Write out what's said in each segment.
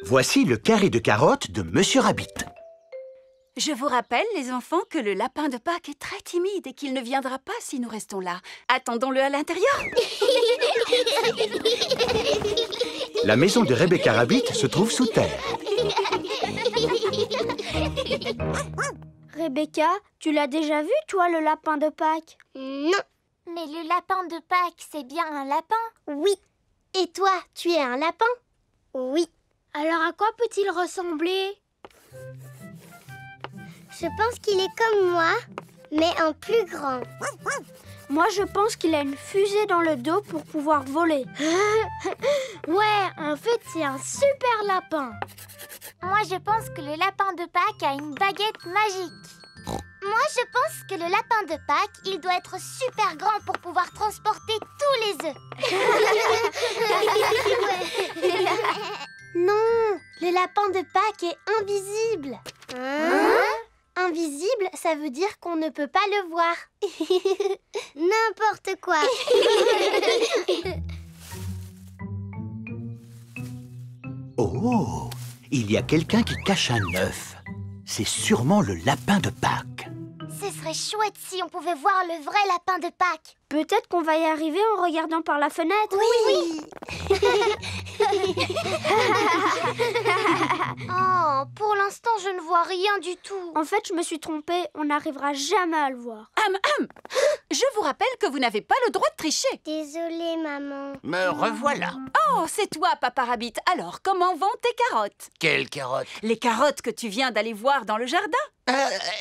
Voici le carré de carottes de Monsieur Rabbit. Je vous rappelle, les enfants, que le lapin de Pâques est très timide et qu'il ne viendra pas si nous restons là. Attendons-le à l'intérieur. La maison de Rebecca Rabbit se trouve sous terre. Rebecca, tu l'as déjà vu, toi, le lapin de Pâques? Non. Mais le lapin de Pâques, c'est bien un lapin? Oui. Et toi, tu es un lapin? Oui. Alors à quoi peut-il ressembler? Je pense qu'il est comme moi, mais en plus grand. Moi, je pense qu'il a une fusée dans le dos pour pouvoir voler. Ouais, en fait, c'est un super lapin. Moi, je pense que le lapin de Pâques a une baguette magique. Moi, je pense que le lapin de Pâques, il doit être super grand pour pouvoir transporter tous les œufs. Non, le lapin de Pâques est invisible. Invisible, ça veut dire qu'on ne peut pas le voir. N'importe quoi. Oh, il y a quelqu'un qui cache un œuf. C'est sûrement le lapin de Pâques. Ce serait chouette si on pouvait voir le vrai lapin de Pâques. Peut-être qu'on va y arriver en regardant par la fenêtre. Oui. Oh, pour l'instant, je ne vois rien du tout. En fait, je me suis trompée. On n'arrivera jamais à le voir. Je vous rappelle que vous n'avez pas le droit de tricher. Désolée, maman. Me revoilà. Oh, c'est toi, Papa Rabbit. Alors, comment vont tes carottes? Quelles carottes? Les carottes que tu viens d'aller voir dans le jardin?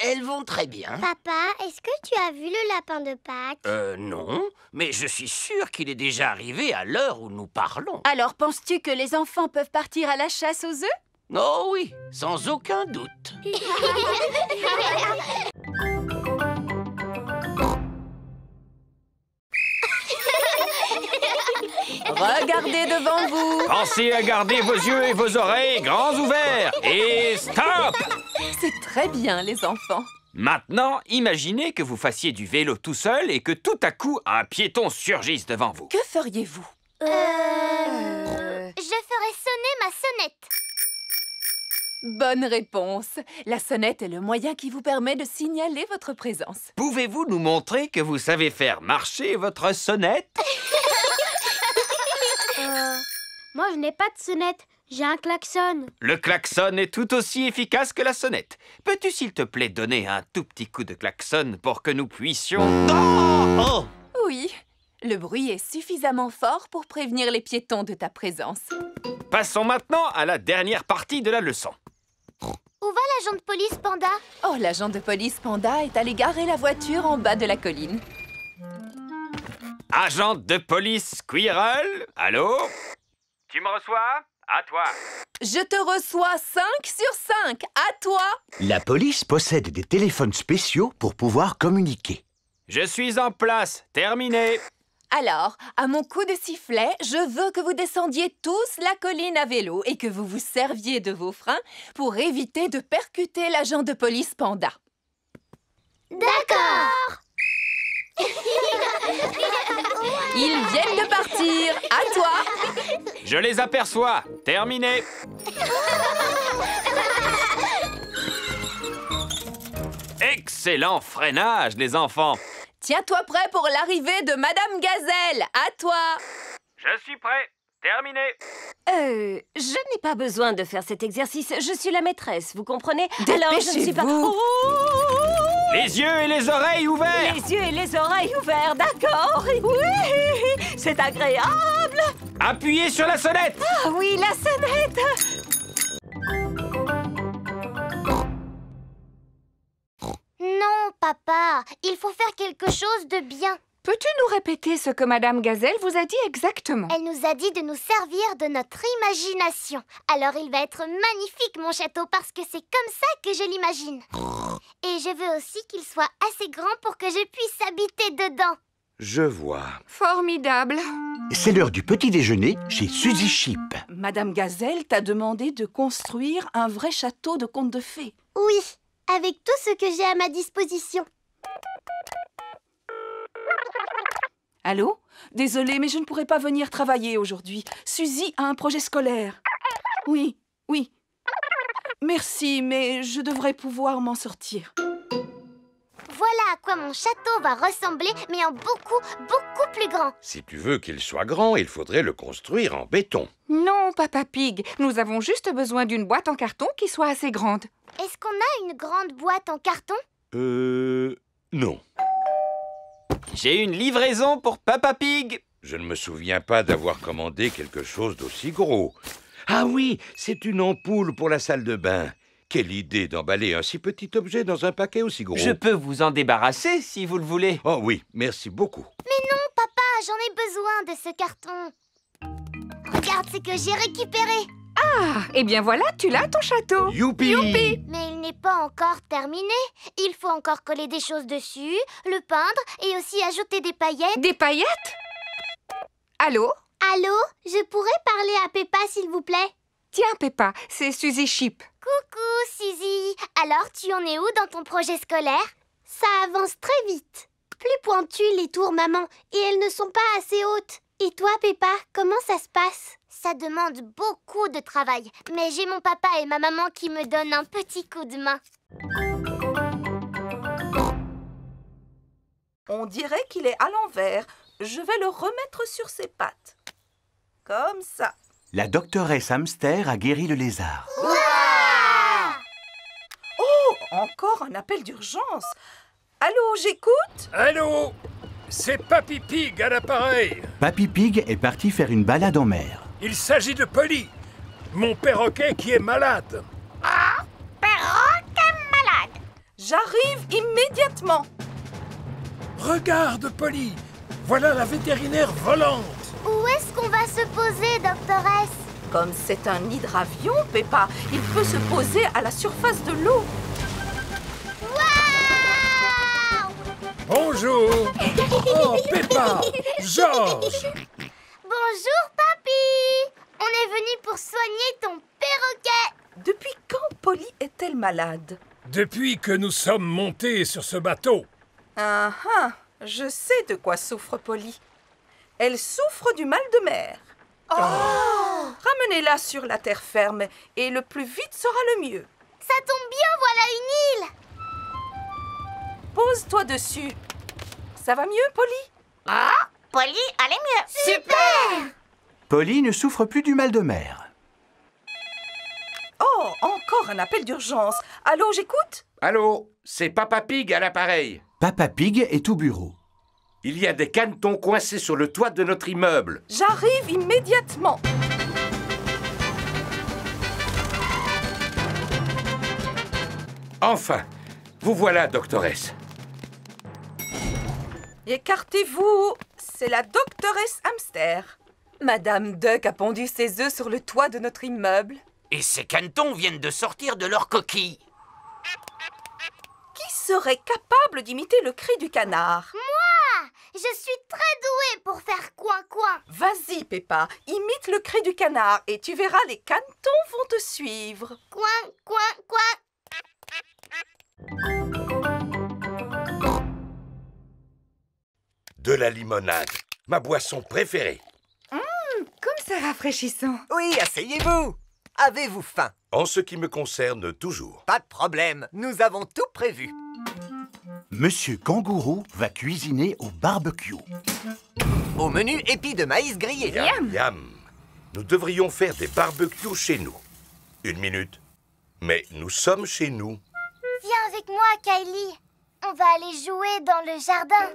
Elles vont très bien. Papa, est-ce que tu as vu le lapin de Pâques? Non, mais je suis sûr qu'il est déjà arrivé à l'heure où nous parlons. Alors, penses-tu que les enfants peuvent partir à la chasse aux œufs? Oh oui, sans aucun doute. Regardez devant vous. Pensez à garder vos yeux et vos oreilles grands ouverts. Et stop! C'est très bien, les enfants. Maintenant, imaginez que vous fassiez du vélo tout seul et que tout à coup, un piéton surgisse devant vous. Que feriez-vous? Je ferai sonner ma sonnette. Bonne réponse. La sonnette est le moyen qui vous permet de signaler votre présence. Pouvez-vous nous montrer que vous savez faire marcher votre sonnette? Moi, je n'ai pas de sonnette. J'ai un klaxon. Le klaxon est tout aussi efficace que la sonnette. Peux-tu, s'il te plaît, donner un tout petit coup de klaxon pour que nous puissions... Oh! Oui, le bruit est suffisamment fort pour prévenir les piétons de ta présence. Passons maintenant à la dernière partie de la leçon. Où va l'agent de police, Panda? Oh, l'agent de police Panda est allé garer la voiture en bas de la colline. Agent de police Squirrel, allô? Tu me reçois? À toi. Je te reçois 5 sur 5. À toi. La police possède des téléphones spéciaux pour pouvoir communiquer. Je suis en place. Terminé. Alors, à mon coup de sifflet, je veux que vous descendiez tous la colline à vélo et que vous vous serviez de vos freins pour éviter de percuter l'agent de police Panda. D'accord. Ils viennent de partir. À toi. Je les aperçois. Terminé. Excellent freinage, les enfants. Tiens-toi prêt pour l'arrivée de Madame Gazelle. À toi. Je suis prêt. Terminé. Je n'ai pas besoin de faire cet exercice. Je suis la maîtresse, vous comprenez? Alors, je ne suis pas... Dépêchez-vous. Les yeux et les oreilles ouverts. Les yeux et les oreilles ouverts, d'accord? Oui, c'est agréable. Appuyez sur la sonnette. Ah oui, la sonnette. Non, papa, il faut faire quelque chose de bien. Peux-tu nous répéter ce que Madame Gazelle vous a dit exactement? Elle nous a dit de nous servir de notre imagination. Alors il va être magnifique, mon château, parce que c'est comme ça que je l'imagine. Et je veux aussi qu'il soit assez grand pour que je puisse habiter dedans. Je vois. Formidable. C'est l'heure du petit déjeuner chez Suzy Sheep. Madame Gazelle t'a demandé de construire un vrai château de contes de fées. Oui, avec tout ce que j'ai à ma disposition. Allô? Désolée, mais je ne pourrai pas venir travailler aujourd'hui. Suzy a un projet scolaire. Oui, Oui. Merci, mais je devrais pouvoir m'en sortir. Voilà à quoi mon château va ressembler, mais en beaucoup, beaucoup plus grand. Si tu veux qu'il soit grand, il faudrait le construire en béton. Non, Papa Pig, nous avons juste besoin d'une boîte en carton qui soit assez grande. Est-ce qu'on a une grande boîte en carton? Non. J'ai une livraison pour Papa Pig. Je ne me souviens pas d'avoir commandé quelque chose d'aussi gros. Ah oui, c'est une ampoule pour la salle de bain. Quelle idée d'emballer un si petit objet dans un paquet aussi gros. Je peux vous en débarrasser si vous le voulez. Oh oui, merci beaucoup. Mais non, papa, j'en ai besoin de ce carton. Regarde ce que j'ai récupéré. Ah, eh bien voilà, tu l'as ton château. Youpi! Youpi! Mais il n'est pas encore terminé. Il faut encore coller des choses dessus, le peindre et aussi ajouter des paillettes. Des paillettes? Allô? Allô? Je pourrais parler à Peppa, s'il vous plaît? Tiens, Peppa, c'est Suzy Sheep. Coucou, Suzy. Alors, tu en es où dans ton projet scolaire? Ça avance très vite. Plus pointues les tours, maman, et elles ne sont pas assez hautes. Et toi, Peppa, comment ça se passe? Ça demande beaucoup de travail, mais j'ai mon papa et ma maman qui me donnent un petit coup de main. On dirait qu'il est à l'envers. Je vais le remettre sur ses pattes. Comme ça. La doctoresse Hamster a guéri le lézard. Oh, encore un appel d'urgence. Allô, j'écoute? Allô? C'est Papy Pig à l'appareil. Papy Pig est parti faire une balade en mer. Il s'agit de Polly, mon perroquet qui est malade. Ah, perroquet malade. J'arrive immédiatement. Regarde, Polly, voilà la vétérinaire volante. Où est-ce qu'on va se poser, doctoresse? Comme c'est un hydravion, Peppa, il peut se poser à la surface de l'eau. Bonjour. Oh, Peppa, Georges. Bonjour, papy. On est venu pour soigner ton perroquet. Depuis quand Polly est-elle malade? Depuis que nous sommes montés sur ce bateau. Ah ah, je sais de quoi souffre Polly. Elle souffre du mal de mer. Oh! Ramenez-la sur la terre ferme et le plus vite sera le mieux. Ça tombe bien, voilà une île. Pose-toi dessus. Ça va mieux, Polly? Ah, Polly, allez mieux. Super! Polly ne souffre plus du mal de mer. Oh, encore un appel d'urgence. Allô, j'écoute? Allô, c'est Papa Pig à l'appareil. Papa Pig est au bureau. Il y a des canetons coincés sur le toit de notre immeuble. J'arrive immédiatement. Enfin, vous voilà, doctoresse. Écartez-vous, c'est la doctoresse Hamster. Madame Duck a pondu ses œufs sur le toit de notre immeuble. Et ces canetons viennent de sortir de leur coquille. Qui serait capable d'imiter le cri du canard? Moi! Je suis très douée pour faire coin-coin. Vas-y, Peppa, imite le cri du canard et tu verras, les canetons vont te suivre. Coin, coin, coin. De la limonade, ma boisson préférée. Comme c'est rafraîchissant. Oui, asseyez-vous. Avez-vous faim? En ce qui me concerne, toujours. Pas de problème, nous avons tout prévu. Monsieur Kangourou va cuisiner au barbecue. Au menu, épis de maïs grillé. Yam, yam. Nous devrions faire des barbecues chez nous. Une minute. Mais nous sommes chez nous. Viens avec moi, Kylie. On va aller jouer dans le jardin.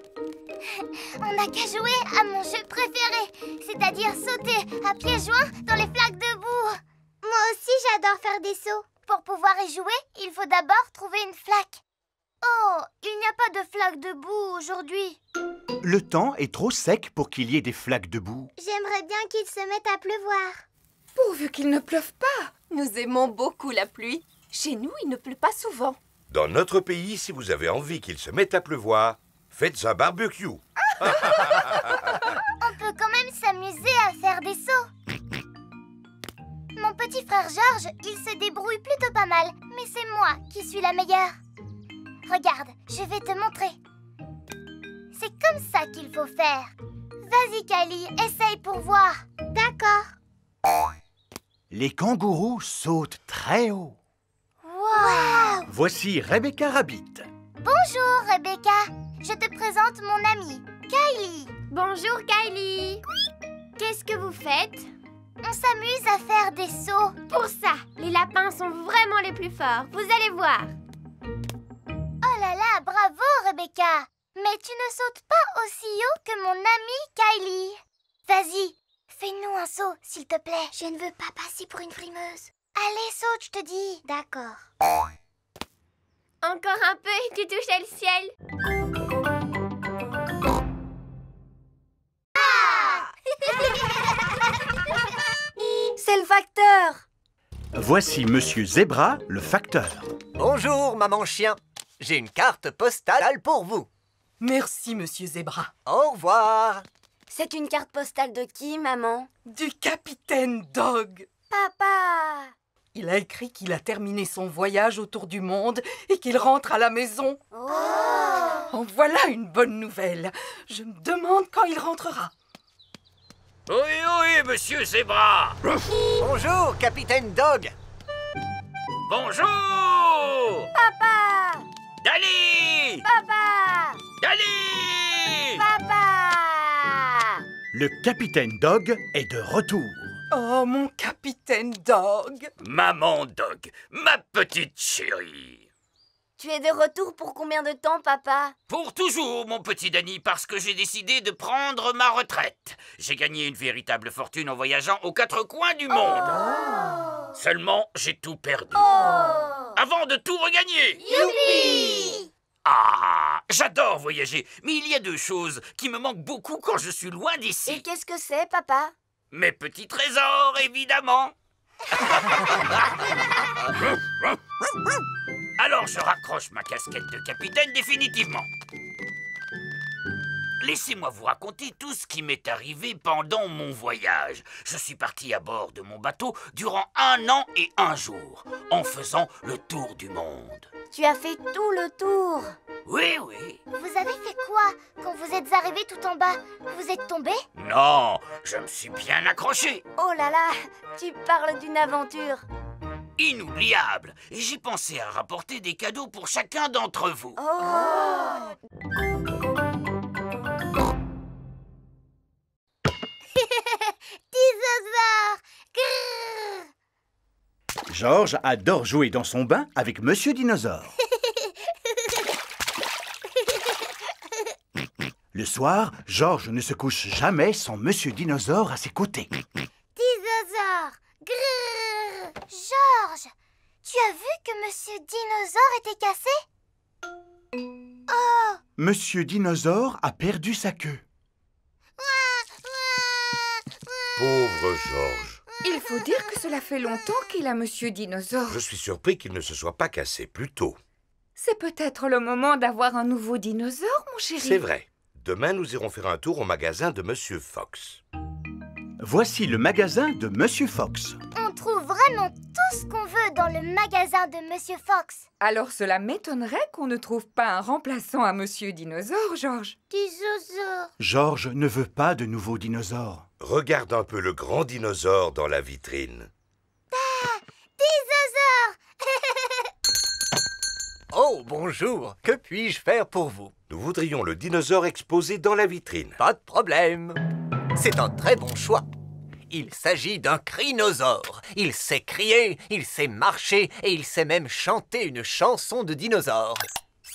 On n'a qu'à jouer à mon jeu préféré, c'est-à-dire sauter à pieds joints dans les flaques de boue. Moi aussi, j'adore faire des sauts. Pour pouvoir y jouer, il faut d'abord trouver une flaque. Oh, il n'y a pas de flaque de boue aujourd'hui. Le temps est trop sec pour qu'il y ait des flaques de boue. J'aimerais bien qu'il se mette à pleuvoir. Pourvu qu'il ne pleuve pas. Nous aimons beaucoup la pluie. Chez nous, il ne pleut pas souvent. Dans notre pays, si vous avez envie qu'il se mette à pleuvoir, faites un barbecue. On peut quand même s'amuser à faire des sauts. Mon petit frère Georges, il se débrouille plutôt pas mal, mais c'est moi qui suis la meilleure. Regarde, je vais te montrer. C'est comme ça qu'il faut faire. Vas-y, Kylie, essaye pour voir. D'accord. Les kangourous sautent très haut. Wow! Voici Rebecca Rabbit. Bonjour, Rebecca. Je te présente mon amie, Kylie. Bonjour, Kylie. Qu'est-ce que vous faites? On s'amuse à faire des sauts. Pour ça, les lapins sont vraiment les plus forts. Vous allez voir. Oh là là, bravo, Rebecca. Mais tu ne sautes pas aussi haut que mon amie Kylie. Vas-y, fais-nous un saut, s'il te plaît. Je ne veux pas passer pour une frimeuse. Allez, saute, je te dis. D'accord. Encore un peu et tu touches le ciel. C'est le facteur. Voici Monsieur Zebra, le facteur. Bonjour, maman chien. J'ai une carte postale pour vous. Merci, Monsieur Zebra. Au revoir. C'est une carte postale de qui, maman? Du capitaine Dog. Papa! Il a écrit qu'il a terminé son voyage autour du monde et qu'il rentre à la maison. Oh. En voilà une bonne nouvelle. Je me demande quand il rentrera. Oui, monsieur Zebra. Bonjour, capitaine Dog. Bonjour. Papa! Dali. Papa! Dali. Papa! Le capitaine Dog est de retour. Oh, mon capitaine Dog. Maman Dog, ma petite chérie. Tu es de retour pour combien de temps, papa? Pour toujours, mon petit Danny, parce que j'ai décidé de prendre ma retraite. J'ai gagné une véritable fortune en voyageant aux quatre coins du monde. Oh. Seulement, j'ai tout perdu. Oh. Avant de tout regagner. Youpi! Ah, j'adore voyager, mais il y a deux choses qui me manquent beaucoup quand je suis loin d'ici. Et qu'est-ce que c'est, papa? Mes petits trésors, évidemment. Alors je raccroche ma casquette de capitaine définitivement. Laissez-moi vous raconter tout ce qui m'est arrivé pendant mon voyage. Je suis parti à bord de mon bateau durant 1 an et 1 jour, en faisant le tour du monde. Tu as fait tout le tour. Oui. Vous avez fait quoi quand vous êtes arrivé tout en bas? Vous êtes tombé? Non, je me suis bien accroché. Oh là là, tu parles d'une aventure. Inoubliable. Et j'ai pensé à rapporter des cadeaux pour chacun d'entre vous. Oh. Dinosaure! Grrr! Georges adore jouer dans son bain avec Monsieur Dinosaure. Le soir, Georges ne se couche jamais sans Monsieur Dinosaure à ses côtés. Dinosaure! Grrr! Georges, tu as vu que Monsieur Dinosaure était cassé? Oh! Monsieur Dinosaure a perdu sa queue. Pauvre Georges. Il faut dire que cela fait longtemps qu'il a Monsieur Dinosaure. Je suis surpris qu'il ne se soit pas cassé plus tôt. C'est peut-être le moment d'avoir un nouveau dinosaure, mon chéri. C'est vrai. Demain, nous irons faire un tour au magasin de Monsieur Fox. Voici le magasin de Monsieur Fox. On trouve vraiment tout ce qu'on veut dans le magasin de Monsieur Fox. Alors cela m'étonnerait qu'on ne trouve pas un remplaçant à Monsieur Dinosaure, Georges. Dinosaure. Georges ne veut pas de nouveaux dinosaures. Regarde un peu le grand dinosaure dans la vitrine. Ah! Dinosaure! Oh, bonjour. Que puis-je faire pour vous? Nous voudrions le dinosaure exposé dans la vitrine. Pas de problème. C'est un très bon choix. Il s'agit d'un crinosaure. Il sait crier, il sait marcher et il sait même chanter une chanson de dinosaure.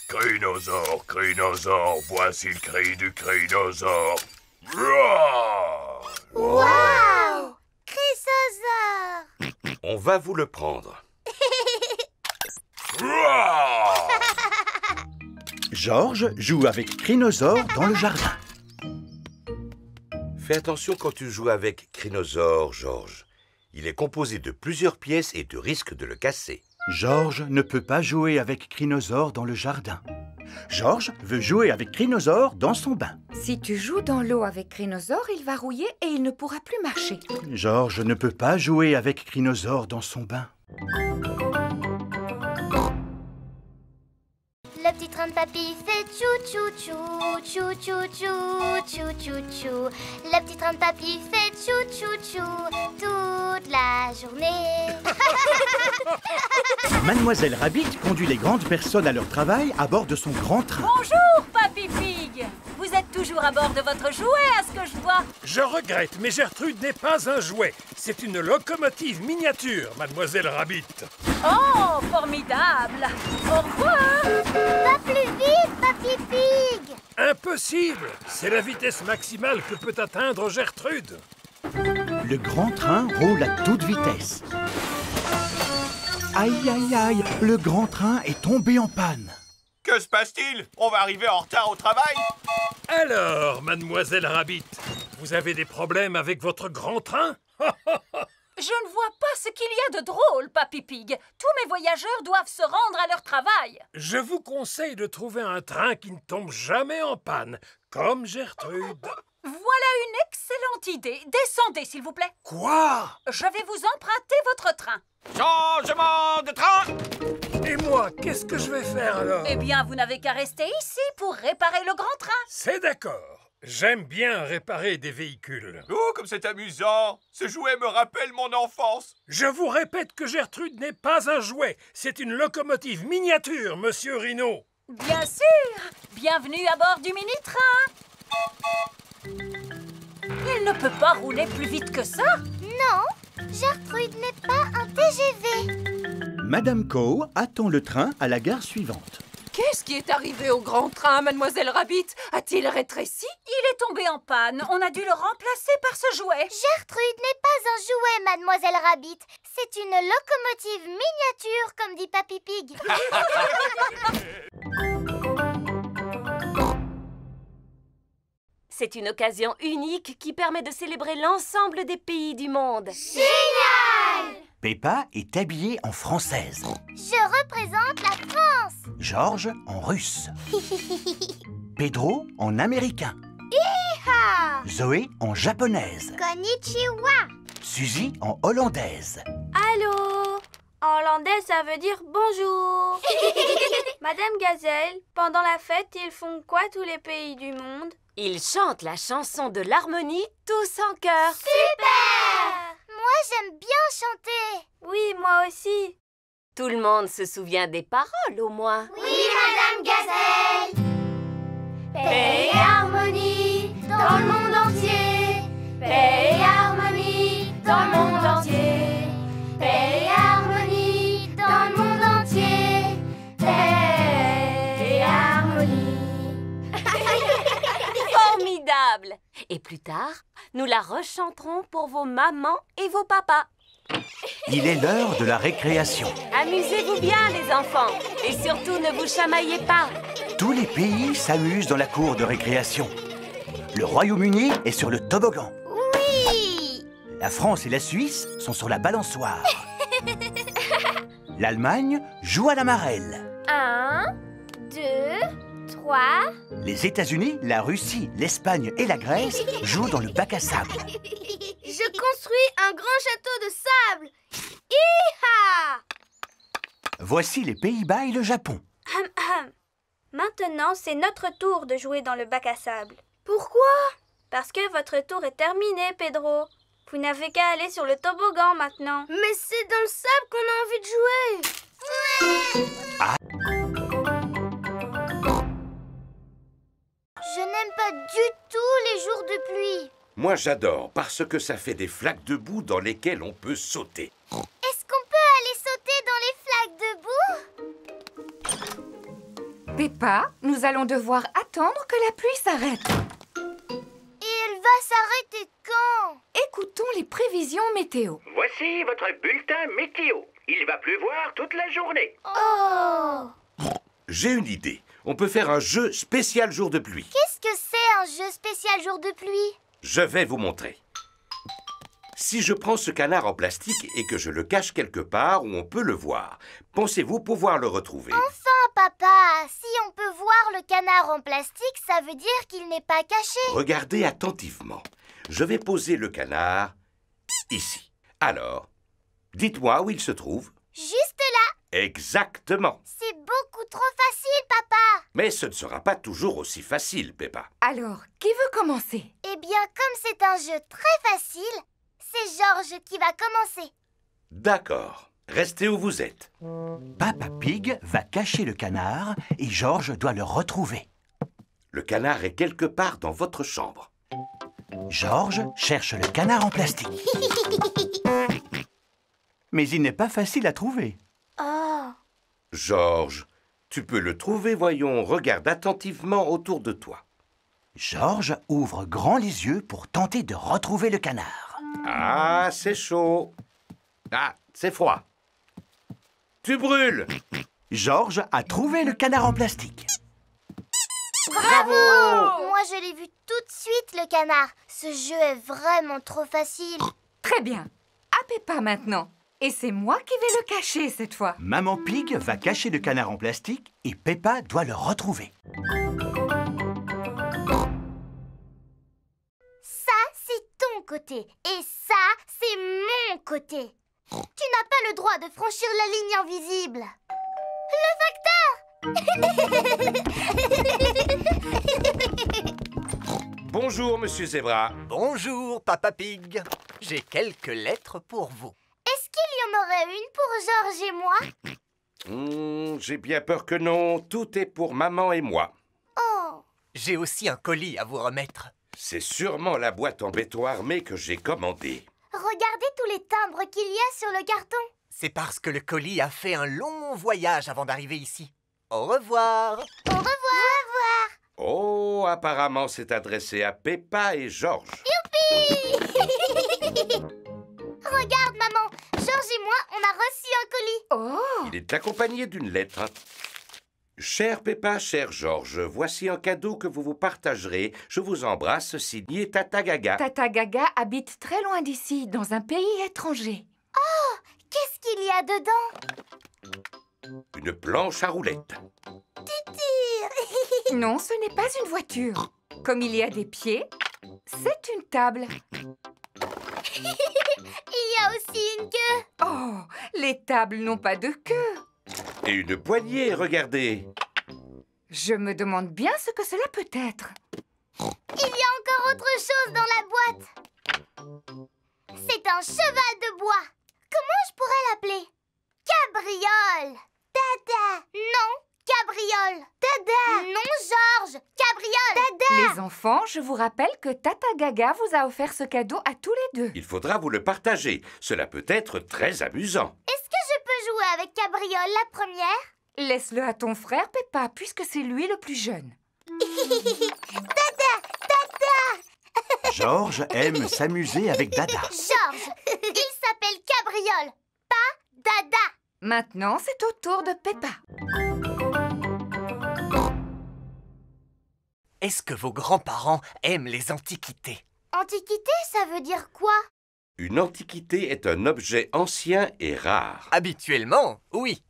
Crinosaure, crinosaure, voici le cri du crinosaure. Roar! Wow! Crinosaure! On va vous le prendre. Roar! Georges joue avec Crinosaure dans le jardin. Fais attention quand tu joues avec Crinosaure, Georges. Il est composé de plusieurs pièces et tu risques de le casser. Georges ne peut pas jouer avec Crinosaure dans le jardin. Georges veut jouer avec Crinosaure dans son bain. Si tu joues dans l'eau avec Crinosaure, il va rouiller et il ne pourra plus marcher. Georges ne peut pas jouer avec Crinosaure dans son bain. Le petit train de papy fait tchou-tchou-tchou, tchou-tchou-tchou, tchou-tchou-tchou. Le petit train de papy fait tchou-tchou-tchou, tout toute la journée. Mademoiselle Rabbit conduit les grandes personnes à leur travail à bord de son grand train. Bonjour, Papy Pig. Vous êtes toujours à bord de votre jouet, à ce que je vois. Je regrette, mais Gertrude n'est pas un jouet. C'est une locomotive miniature, Mademoiselle Rabbit. Oh, formidable. Au revoir. Va plus vite, Papy Pig. Impossible! C'est la vitesse maximale que peut atteindre Gertrude. Le grand train roule à toute vitesse. Aïe, aïe, aïe, le grand train est tombé en panne. Que se passe-t-il? On va arriver en retard au travail? Alors, Mademoiselle Rabbit, vous avez des problèmes avec votre grand train? Je ne vois pas ce qu'il y a de drôle, Papy Pig. Tous mes voyageurs doivent se rendre à leur travail. Je vous conseille de trouver un train qui ne tombe jamais en panne, comme Gertrude. Voilà une excellente idée. Descendez, s'il vous plaît. Quoi? Je vais vous emprunter votre train. Changement de train! Et moi, qu'est-ce que je vais faire alors? Eh bien, vous n'avez qu'à rester ici pour réparer le grand train. C'est d'accord. J'aime bien réparer des véhicules. Oh, comme c'est amusant! Ce jouet me rappelle mon enfance. Je vous répète que Gertrude n'est pas un jouet. C'est une locomotive miniature, Monsieur Rhino. Bien sûr! Bienvenue à bord du mini-train. Il ne peut pas rouler plus vite que ça. Non, Gertrude n'est pas un TGV. Madame Cow attend le train à la gare suivante. Qu'est-ce qui est arrivé au grand train, Mademoiselle Rabbit? A-t-il rétréci? Il est tombé en panne. On a dû le remplacer par ce jouet. Gertrude n'est pas un jouet, Mademoiselle Rabbit. C'est une locomotive miniature, comme dit Papy Pig. C'est une occasion unique qui permet de célébrer l'ensemble des pays du monde. Génial! Peppa est habillée en française. Je représente la France. George en russe. Pedro en américain. Hi-ha! Zoé en japonaise. Konnichiwa. Suzy en hollandaise. Allô? En hollandais, ça veut dire bonjour. Madame Gazelle, pendant la fête, ils font quoi tous les pays du monde? Ils chantent la chanson de l'harmonie tous en chœur. Super! Moi, j'aime bien chanter. Oui, moi aussi. Tout le monde se souvient des paroles, au moins. Oui, Madame Gazelle. Paix et harmonie dans le monde entier. Paix et harmonie dans le monde entier. Paix et harmonie dans le monde entier. Paix et harmonie. Formidable! Et plus tard, nous la rechanterons pour vos mamans et vos papas. Il est l'heure de la récréation. Amusez-vous bien, les enfants. Et surtout, ne vous chamaillez pas. Tous les pays s'amusent dans la cour de récréation. Le Royaume-Uni est sur le toboggan. Oui! La France et la Suisse sont sur la balançoire. L'Allemagne joue à la marelle. 1, 2, 3. Les États-Unis, la Russie, l'Espagne et la Grèce jouent dans le bac à sable. Je construis un grand château de sable. Hi-ha! Voici les Pays-Bas et le Japon. Maintenant, c'est notre tour de jouer dans le bac à sable. Pourquoi? Parce que votre tour est terminé, Pedro. Vous n'avez qu'à aller sur le toboggan maintenant. Mais c'est dans le sable qu'on a envie de jouer. Ah. Je n'aime pas du tout les jours de pluie. Moi, j'adore, parce que ça fait des flaques de boue dans lesquelles on peut sauter. Est-ce qu'on peut aller sauter dans les flaques de boue? Peppa, nous allons devoir attendre que la pluie s'arrête. Et elle va s'arrêter quand? Écoutons les prévisions météo. Voici votre bulletin météo. Il va pleuvoir toute la journée. Oh! J'ai une idée. On peut faire un jeu spécial jour de pluie. Qu'est-ce que c'est un jeu spécial jour de pluie? Je vais vous montrer. Si je prends ce canard en plastique et que je le cache quelque part où on peut le voir, pensez-vous pouvoir le retrouver? Enfin, papa, si on peut voir le canard en plastique, ça veut dire qu'il n'est pas caché. Regardez attentivement. Je vais poser le canard ici. Alors, dites-moi où il se trouve. Juste là. Exactement. C'est beaucoup trop facile, papa. Mais ce ne sera pas toujours aussi facile, Peppa. Alors, qui veut commencer? Eh bien, comme c'est un jeu très facile, c'est Georges qui va commencer. D'accord. Restez où vous êtes. Papa Pig va cacher le canard et Georges doit le retrouver. Le canard est quelque part dans votre chambre. Georges cherche le canard en plastique. Mais il n'est pas facile à trouver. Oh. Georges, tu peux le trouver, voyons. Regarde attentivement autour de toi. Georges ouvre grand les yeux pour tenter de retrouver le canard. Ah, c'est chaud. Ah, c'est froid. Tu brûles. Georges a trouvé le canard en plastique. Bravo! Moi, je l'ai vu tout de suite, le canard. Ce jeu est vraiment trop facile. Très bien. À Peppa maintenant. Et c'est moi qui vais le cacher cette fois. Maman Pig va cacher le canard en plastique et Peppa doit le retrouver. Ça, c'est ton côté. Et ça, c'est mon côté. Tu n'as pas le droit de franchir la ligne invisible. Le facteur! Bonjour, Monsieur Zebra. Bonjour, Papa Pig. J'ai quelques lettres pour vous. Est-ce qu'il y en aurait une pour Georges et moi? J'ai bien peur que non. Tout est pour maman et moi. Oh! J'ai aussi un colis à vous remettre. C'est sûrement la boîte en béton armé que j'ai commandée. Regardez tous les timbres qu'il y a sur le carton. C'est parce que le colis a fait un long voyage avant d'arriver ici. Au revoir. Au revoir. Au revoir. Oh, apparemment c'est adressé à Peppa et Georges. Youpi! Regarde, maman. Georges et moi, on a reçu un colis. Oh! Il est accompagné d'une lettre. Chère Peppa, cher Georges, voici un cadeau que vous vous partagerez. Je vous embrasse, signé Tata Gaga. Tata Gaga habite très loin d'ici, dans un pays étranger. Oh! Qu'est-ce qu'il y a dedans? Une planche à roulettes. Tu tires. Non, ce n'est pas une voiture. Comme il y a des pieds, c'est une table. Il y a aussi une queue. Oh, les tables n'ont pas de queue. Et une poignée, regardez. Je me demande bien ce que cela peut être. Il y a encore autre chose dans la boîte. C'est un cheval de bois. Comment je pourrais l'appeler? Cabriole. Dada. Non, cabriole. Dada. Non, Georges. Cabriole. Dada. Les enfants, je vous rappelle que Tata Gaga vous a offert ce cadeau à tous les deux. Il faudra vous le partager. Cela peut être très amusant. Est-ce que je peux jouer avec Cabriole la première? Laisse-le à ton frère, Peppa, puisque c'est lui le plus jeune. Dada. Dada. Georges aime s'amuser avec Dada. Georges, il s'appelle Cabriole, pas Dada. Maintenant, c'est au tour de Peppa. Est-ce que vos grands-parents aiment les antiquités? Antiquité, ça veut dire quoi? Une antiquité est un objet ancien et rare. Habituellement, oui.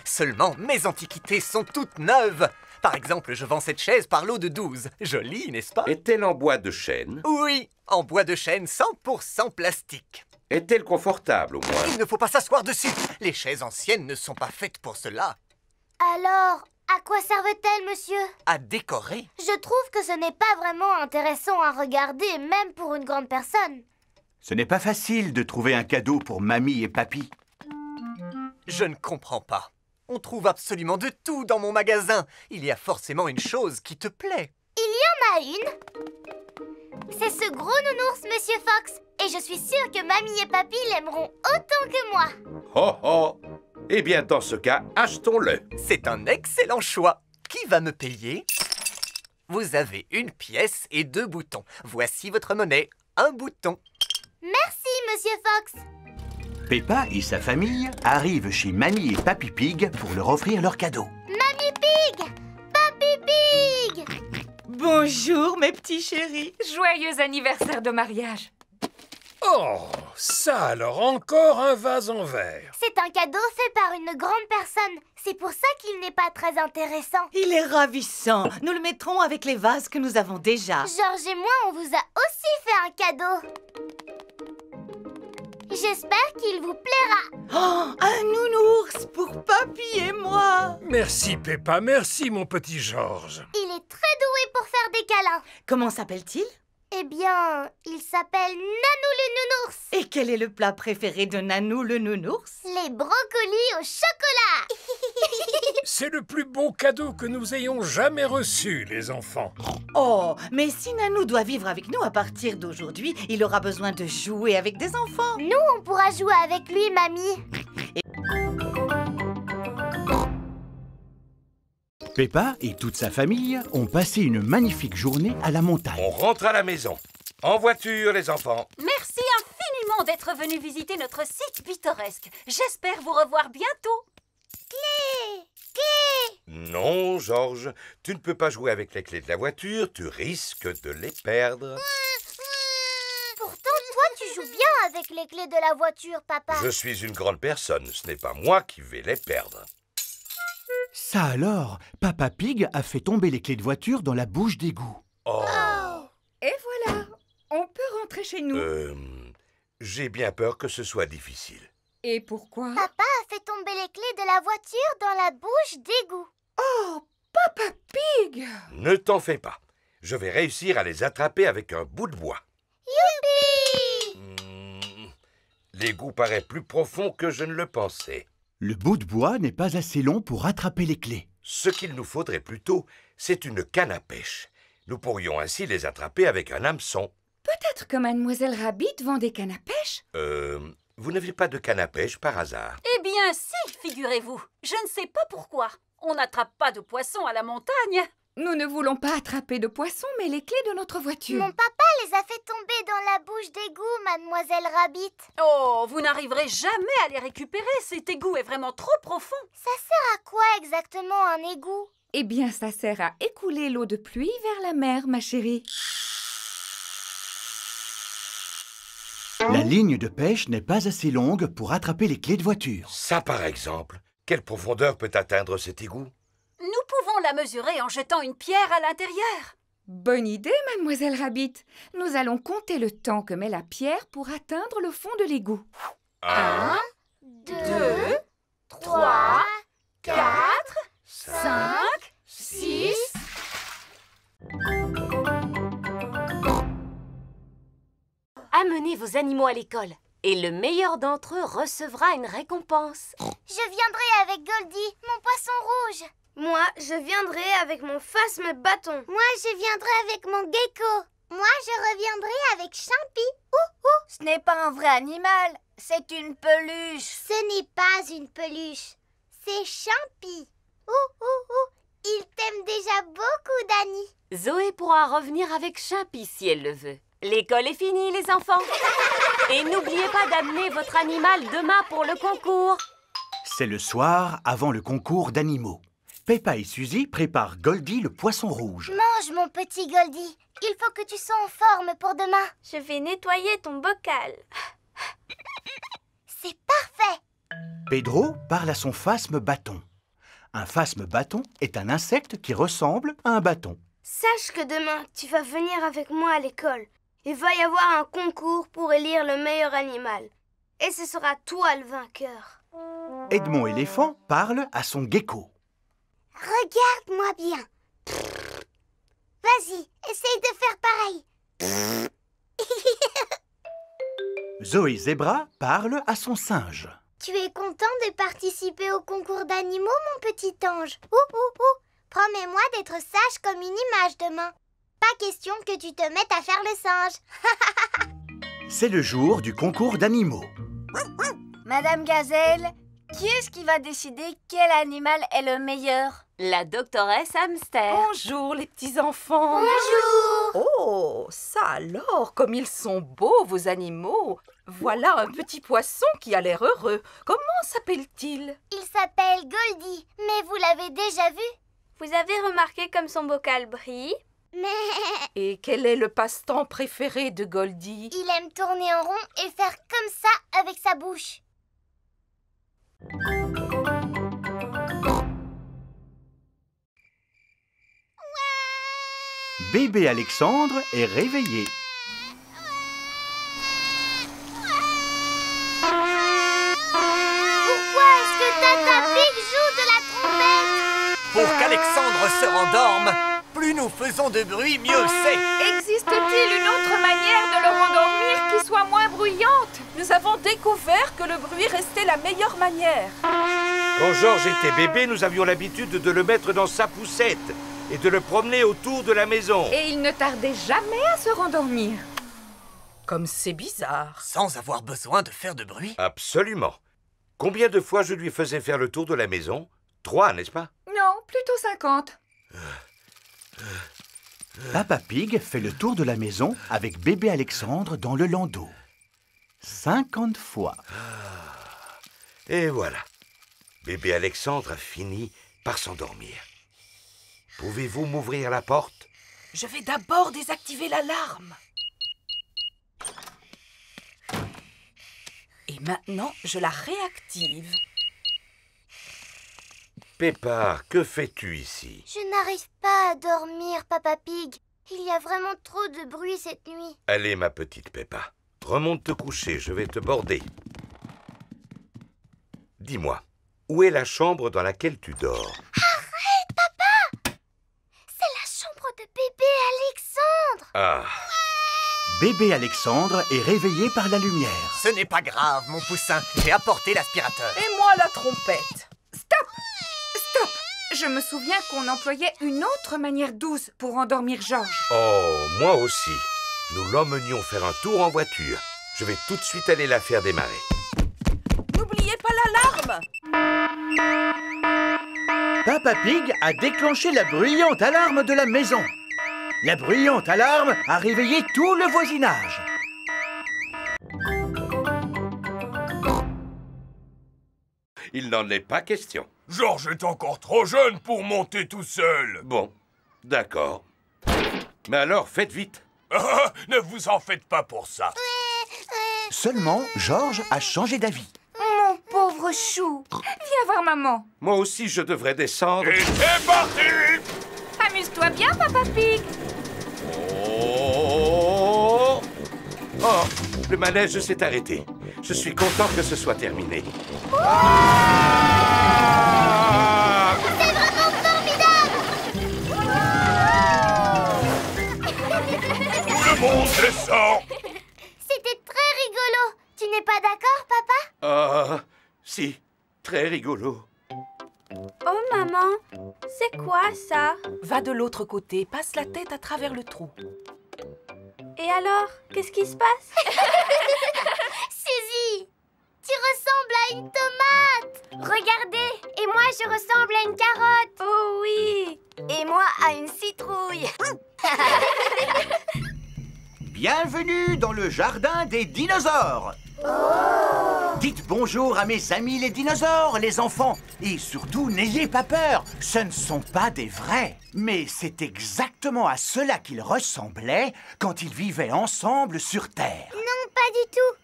Seulement, mes antiquités sont toutes neuves. Par exemple, je vends cette chaise par lot de 12. Jolie, n'est-ce pas? Est-elle en bois de chêne? Oui, en bois de chêne 100% plastique. Est-elle confortable, au moins? Il ne faut pas s'asseoir dessus. Les chaises anciennes ne sont pas faites pour cela. Alors, à quoi servent-elles, monsieur? À décorer. Je trouve que ce n'est pas vraiment intéressant à regarder, même pour une grande personne. Ce n'est pas facile de trouver un cadeau pour mamie et papy. Je ne comprends pas. On trouve absolument de tout dans mon magasin. Il y a forcément une chose qui te plaît. Il y en a une. C'est ce gros nounours, Monsieur Fox. Et je suis sûre que mamie et papy l'aimeront autant que moi. Oh oh! Eh bien, dans ce cas, achetons-le. C'est un excellent choix. Qui va me payer? Vous avez une pièce et 2 boutons. Voici votre monnaie. Un bouton. Merci, Monsieur Fox. Peppa et sa famille arrivent chez Mamie et Papy Pig pour leur offrir leur cadeau. Mamie Pig! Papy Pig! Bonjour, mes petits chéris. Joyeux anniversaire de mariage. Oh, ça alors, encore un vase en verre. C'est un cadeau fait par une grande personne. C'est pour ça qu'il n'est pas très intéressant. Il est ravissant. Nous le mettrons avec les vases que nous avons déjà. Georges et moi, on vous a aussi fait un cadeau. J'espère qu'il vous plaira. Oh, un nounours pour papy et moi. Merci Peppa, merci mon petit Georges. Il est très doué pour faire des câlins. Comment s'appelle-t-il? Eh Eh bien, il s'appelle Nanou le Nounours. Et quel est le plat préféré de Nanou le Nounours? Les brocolis au chocolat. C'est le plus beau cadeau que nous ayons jamais reçu, les enfants. Oh, mais si Nanou doit vivre avec nous à partir d'aujourd'hui, il aura besoin de jouer avec des enfants. Nous, on pourra jouer avec lui, mamie. Peppa et toute sa famille ont passé une magnifique journée à la montagne. On rentre à la maison. En voiture, les enfants. Merci infiniment d'être venus visiter notre site pittoresque. J'espère vous revoir bientôt. Clé! Non, Georges, tu ne peux pas jouer avec les clés de la voiture, tu risques de les perdre. Pourtant, toi, tu joues bien avec les clés de la voiture, papa. Je suis une grande personne, ce n'est pas moi qui vais les perdre. Ça alors, Papa Pig a fait tomber les clés de voiture dans la bouche d'égout. Oh. Et voilà, on peut rentrer chez nous. J'ai bien peur que ce soit difficile. Et pourquoi? Papa a fait tomber les clés de la voiture dans la bouche d'égout. Oh, Papa Pig! Ne t'en fais pas. Je vais réussir à les attraper avec un bout de bois. Youpi! L'égout paraît plus profond que je ne le pensais. Le bout de bois n'est pas assez long pour attraper les clés. Ce qu'il nous faudrait plutôt, c'est une canne à pêche. Nous pourrions ainsi les attraper avec un hameçon. Peut-être que Mademoiselle Rabbit vend des cannes à pêche? Vous n'avez pas de canne à pêche par hasard? Eh bien si, figurez-vous. Je ne sais pas pourquoi. On n'attrape pas de poissons à la montagne. Nous ne voulons pas attraper de poissons, mais les clés de notre voiture. Mon papa les a fait tomber dans la bouche d'égout, Mademoiselle Rabbit. Oh, vous n'arriverez jamais à les récupérer. Cet égout est vraiment trop profond. Ça sert à quoi exactement un égout? Eh bien, ça sert à écouler l'eau de pluie vers la mer, ma chérie. La ligne de pêche n'est pas assez longue pour attraper les clés de voiture. Ça, par exemple. Quelle profondeur peut atteindre cet égout? Nous pouvons la mesurer en jetant une pierre à l'intérieur. Bonne idée, Mademoiselle Rabbit. Nous allons compter le temps que met la pierre pour atteindre le fond de l'égout. 1, 2, 3, 4, 5, 6... Amenez vos animaux à l'école et le meilleur d'entre eux recevra une récompense. Je viendrai avec Goldie, mon poisson rouge. Moi, je viendrai avec mon phasme bâton. Moi, je viendrai avec mon gecko. Moi, je reviendrai avec Champy. Ce n'est pas un vrai animal, c'est une peluche. Ce n'est pas une peluche, c'est Champy. Il t'aime déjà beaucoup, Dani. Zoé pourra revenir avec Champy si elle le veut. L'école est finie, les enfants. Et n'oubliez pas d'amener votre animal demain pour le concours. C'est le soir avant le concours d'animaux. Peppa et Suzy préparent Goldie le poisson rouge. Mange, mon petit Goldie. Il faut que tu sois en forme pour demain. Je vais nettoyer ton bocal. C'est parfait. Pedro parle à son phasme bâton. Un phasme bâton est un insecte qui ressemble à un bâton. Sache que demain, tu vas venir avec moi à l'école. Il va y avoir un concours pour élire le meilleur animal. Et ce sera toi le vainqueur. Edmond éléphant parle à son gecko. Regarde-moi bien. Vas-y, essaye de faire pareil. Zoé Zebra parle à son singe. Tu es content de participer au concours d'animaux, mon petit ange? Promets-moi d'être sage comme une image demain. Pas question que tu te mettes à faire le singe. C'est le jour du concours d'animaux. Madame Gazelle, qui est-ce qui va décider quel animal est le meilleur? La doctoresse Hamster. Bonjour, les petits-enfants. Bonjour. Oh, ça alors, comme ils sont beaux, vos animaux. Voilà un petit poisson qui a l'air heureux. Comment s'appelle-t-il? Il s'appelle Goldie, mais vous l'avez déjà vu? Vous avez remarqué comme son bocal brille? Mais... Et quel est le passe-temps préféré de Goldie? Il aime tourner en rond et faire comme ça avec sa bouche. Bébé Alexandre est réveillé. Pourquoi est-ce que Tata Pig joue de la trompette? Pour qu'Alexandre se rendorme, plus nous faisons de bruit, mieux c'est. Existe-t-il une autre manière de le rendormir qui soit moins bruyante. Nous avons découvert que le bruit restait la meilleure manière. Quand Georges était bébé, nous avions l'habitude de le mettre dans sa poussette et de le promener autour de la maison. Et il ne tardait jamais à se rendormir. Comme c'est bizarre. Sans avoir besoin de faire de bruit? Absolument. Combien de fois je lui faisais faire le tour de la maison? 3, n'est-ce pas? Non, plutôt 50. Papa Pig fait le tour de la maison avec bébé Alexandre dans le landau. 50 fois. Et voilà. Bébé Alexandre a fini par s'endormir. Pouvez-vous m'ouvrir la porte? Je vais d'abord désactiver l'alarme. Et maintenant, je la réactive. Peppa, que fais-tu ici? Je n'arrive pas à dormir, Papa Pig. Il y a vraiment trop de bruit cette nuit. Allez, ma petite Peppa, remonte te coucher, je vais te border. Dis-moi, où est la chambre dans laquelle tu dors? Arrête, papa! C'est la chambre de bébé Alexandre. Ah. Bébé Alexandre est réveillé par la lumière. Ce n'est pas grave, mon poussin. J'ai apporté l'aspirateur. Et moi la trompette. Stop! Stop! Je me souviens qu'on employait une autre manière douce pour endormir Georges. Oh, moi aussi. Nous l'emmenions faire un tour en voiture. Je vais tout de suite aller la faire démarrer. N'oubliez pas l'alarme. Papa Pig a déclenché la bruyante alarme de la maison. La bruyante alarme a réveillé tout le voisinage. Il n'en est pas question. Georges est encore trop jeune pour monter tout seul. Bon, d'accord. Mais alors, faites vite. Ne vous en faites pas pour ça. Seulement, Georges a changé d'avis. Mon pauvre chou. Viens voir maman. Moi aussi, je devrais descendre. Et c'est parti! Amuse-toi bien, Papa Pig. Oh! Oh, le manège s'est arrêté. Je suis content que ce soit terminé. Ah! C'est vraiment formidable! Tout le monde descend! C'était très rigolo. Tu n'es pas d'accord, papa? Ah, si, très rigolo. Oh, maman, c'est quoi ça? Va de l'autre côté, passe la tête à travers le trou. Et alors, qu'est-ce qui se passe? Suzy, tu ressembles à une tomate. Regardez, et moi je ressemble à une carotte. Oh oui. Et moi à une citrouille. Bienvenue dans le jardin des dinosaures. Dites bonjour à mes amis les dinosaures, les enfants. Et surtout, n'ayez pas peur, ce ne sont pas des vrais. Mais c'est exactement à cela qu'ils ressemblaient quand ils vivaient ensemble sur Terre. Non, pas du tout.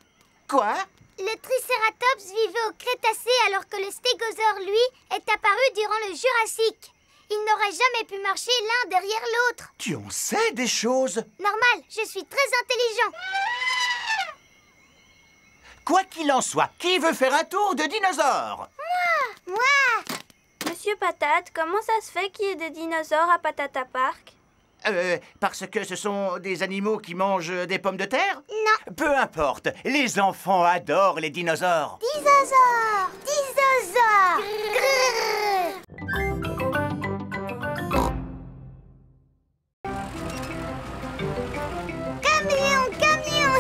Quoi? Le Triceratops vivait au Crétacé alors que le Stégosaure, lui, est apparu durant le Jurassique. Ils n'auraient jamais pu marcher l'un derrière l'autre. Tu en sais des choses? Normal, je suis très intelligent. Quoi qu'il en soit, qui veut faire un tour de dinosaures? Moi! Monsieur Patate, comment ça se fait qu'il y ait des dinosaures à Patata Park? Parce que ce sont des animaux qui mangent des pommes de terre? Non. Peu importe, les enfants adorent les dinosaures. Dinosaures! Dinosaures! Camion, camion!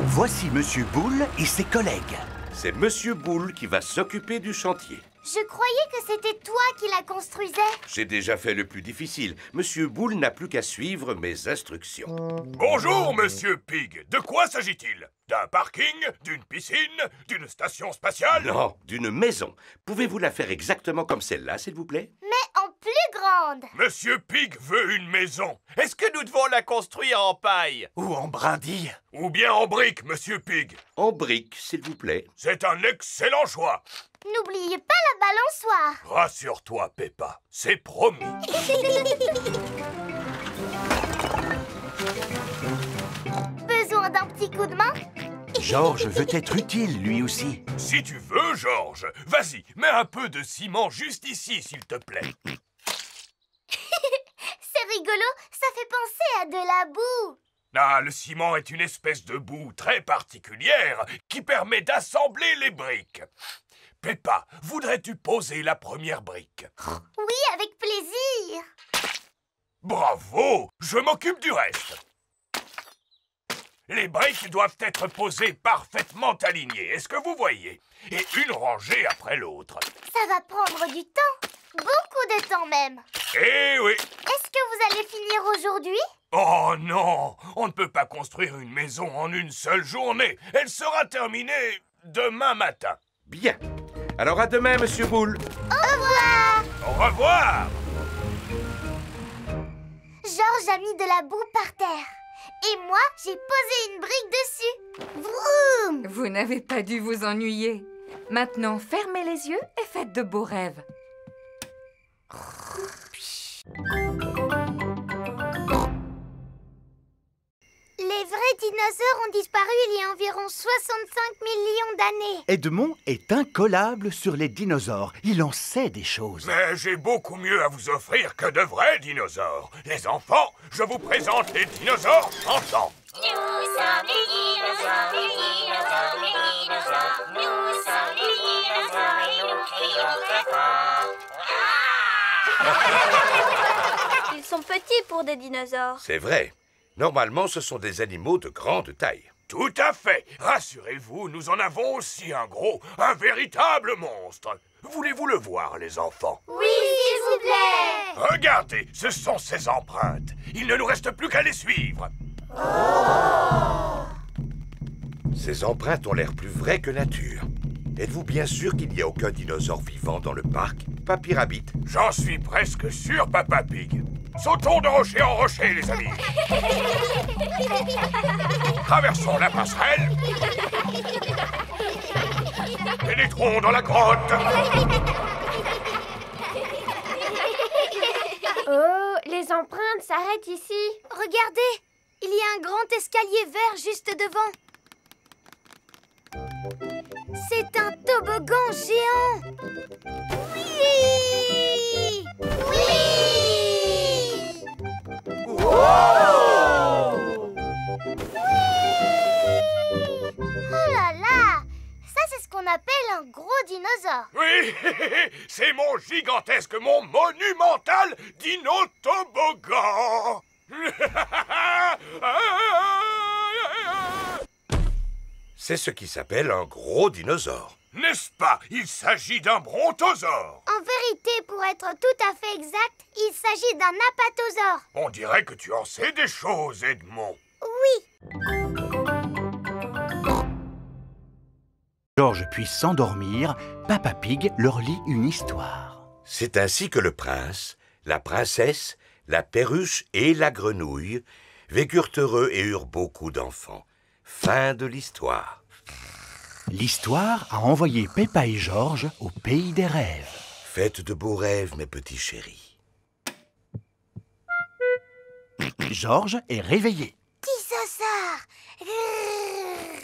Voici Monsieur Boule et ses collègues. C'est Monsieur Boule qui va s'occuper du chantier. Je croyais que c'était toi qui la construisais. J'ai déjà fait le plus difficile. Monsieur Boule n'a plus qu'à suivre mes instructions. Bonjour, Monsieur Pig. De quoi s'agit-il? D'un parking? D'une piscine? D'une station spatiale? Non, d'une maison. Pouvez-vous la faire exactement comme celle-là, s'il vous plaît? Mais en plus grande. Monsieur Pig veut une maison. Est-ce que nous devons la construire en paille? Ou en brindille? Ou bien en briques, Monsieur Pig? En briques, s'il vous plaît. C'est un excellent choix. N'oubliez pas la balançoire. Rassure-toi, Peppa. C'est promis. Besoin d'un petit coup de main? Georges veut être utile, lui aussi. Si tu veux, Georges, vas-y, mets un peu de ciment juste ici, s'il te plaît. C'est rigolo, ça fait penser à de la boue. Ah, le ciment est une espèce de boue très particulière qui permet d'assembler les briques. Peppa, voudrais-tu poser la première brique? Oui, avec plaisir. Bravo! Je m'occupe du reste. Les briques doivent être posées parfaitement alignées. Est-ce que vous voyez? Et une rangée après l'autre. Ça va prendre du temps. Beaucoup de temps même. Eh oui! Est-ce que vous allez finir aujourd'hui? Oh non! On ne peut pas construire une maison en une seule journée. Elle sera terminée demain matin. Bien. Alors à demain, Monsieur Boule. Au revoir! Au revoir! Georges a mis de la boue par terre. Et moi, j'ai posé une brique dessus. Vroom! Vous n'avez pas dû vous ennuyer. Maintenant, fermez les yeux et faites de beaux rêves. Les vrais dinosaures ont disparu il y a environ 65 millions d'années. Edmond est incollable sur les dinosaures. Il en sait des choses. Mais j'ai beaucoup mieux à vous offrir que de vrais dinosaures. Les enfants, je vous présente les dinosaures chantants. Nous sommes les dinosaures, les dinosaures, les dinosaures. Nous sommes les dinosaures et nous crions très fort. Ils sont petits pour des dinosaures. C'est vrai. Normalement, ce sont des animaux de grande taille. Tout à fait. Rassurez-vous, nous en avons aussi un gros, un véritable monstre. Voulez-vous le voir, les enfants? Oui, s'il vous plaît. Regardez, ce sont ses empreintes. Il ne nous reste plus qu'à les suivre. Ces empreintes ont l'air plus vraies que nature. Êtes-vous bien sûr qu'il n'y a aucun dinosaure vivant dans le parc, Papy Rabbit? J'en suis presque sûr, Papa Pig. Sautons de rocher en rocher, les amis. Traversons la passerelle. Pénétrons dans la grotte. Oh, les empreintes s'arrêtent ici. Regardez, il y a un grand escalier vert juste devant. C'est un toboggan géant. Oui! Oui! Wow! Oh là là! Ça, c'est ce qu'on appelle un gros dinosaure. Oui, c'est mon gigantesque, mon monumental dino-toboggan. C'est ce qui s'appelle un gros dinosaure. N'est-ce pas? Il s'agit d'un brontosaure. En vérité, pour être tout à fait exact, il s'agit d'un apatosaure. On dirait que tu en sais des choses, Edmond. Oui. Georges puisse s'endormir, Papa Pig leur lit une histoire. C'est ainsi que le prince, la princesse, la perruche et la grenouille vécurent heureux et eurent beaucoup d'enfants. Fin de l'histoire. L'histoire a envoyé Peppa et Georges au pays des rêves. Faites de beaux rêves, mes petits chéris. Georges est réveillé. Dinosaure!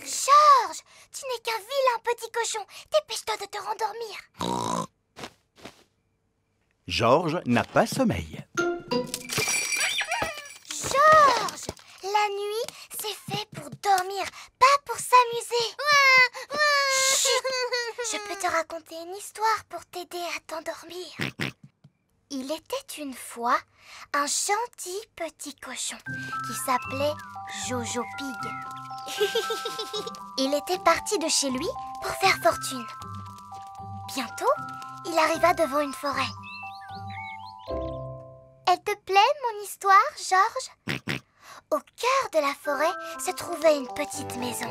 Georges, tu n'es qu'un vilain petit cochon. Dépêche-toi de te rendormir. Georges n'a pas sommeil. Georges, la nuit, c'est fait pour dormir, pas pour s'amuser. Chut! Je peux te raconter une histoire pour t'aider à t'endormir. Il était une fois un gentil petit cochon qui s'appelait Jojo Pig. Il était parti de chez lui pour faire fortune. Bientôt, il arriva devant une forêt. Elle te plaît, mon histoire, Georges? Au cœur de la forêt se trouvait une petite maison.